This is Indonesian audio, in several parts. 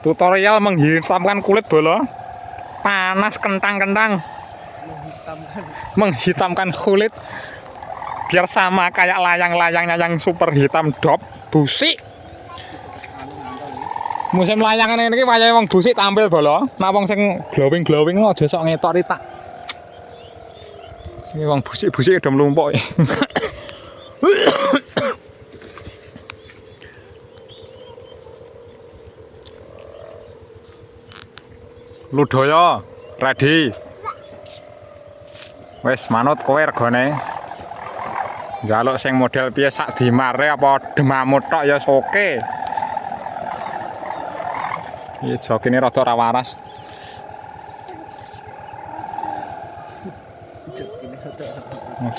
Tutorial menghitamkan kulit bola. Panas kentang-kentang. Menghitamkan kulit biar sama kayak layang-layangnya yang super hitam dop busik. Musim layangan ini wayahe wong busik tampil bola. Nah wong sing glowing-glowing aja sok ngetok ritak. Ini wong busik-busik udah melumpuk. Ludaya ready. Wes manut kowe regane. Njaluk sing model piye sak dimare apa demamut tok ya oke. Iki jokine rada ora waras.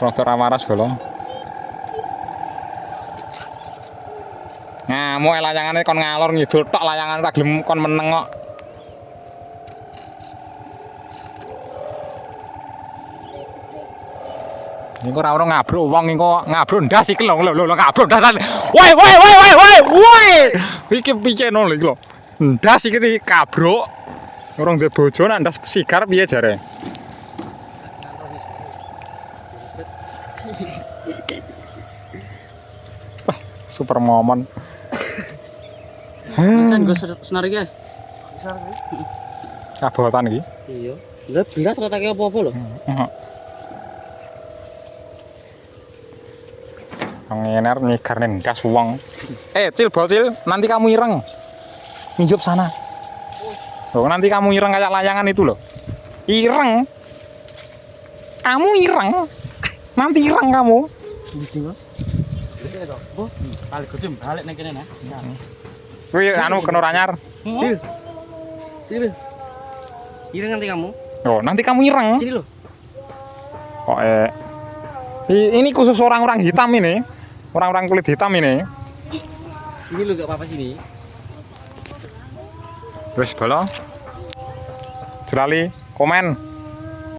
Rada ora waras bola. Ngamuk layangane kon ngalor ngidul tok layangan ora gelem kon meneng kok. Niku ora ono ngabruk wong niku ngabruk ndas iki lho ngabruk ndas. Woi. Iki piye no iki lho. Ndas iki kabruk. Urung duwe bojo nak ndas sigar piye jare? Wah, super momen. Sen go senar iki. Besar iki. Kabotan iki. Iya. Lah belas ratake apa-apa lho. Heeh. Ngener nyigar ndas wong. Cil bocil, nanti kamu ireng. Minjup sana. Loh, nanti kamu ireng kayak layangan itu loh. Ireng. Kamu ireng. Nanti ireng kamu. Ndi wae. Gede to. Oh, balik gede balik ning kene nah. Kuwi anu kena anyar. Bil. Sini, Bil. Ireng nanti kamu. Oh, nanti kamu ireng. Sini loh. Kok ini khusus orang-orang hitam ini. Orang-orang kulit hitam ini. Sini lo gak apa-apa sini. Wes bola. Jerali komen.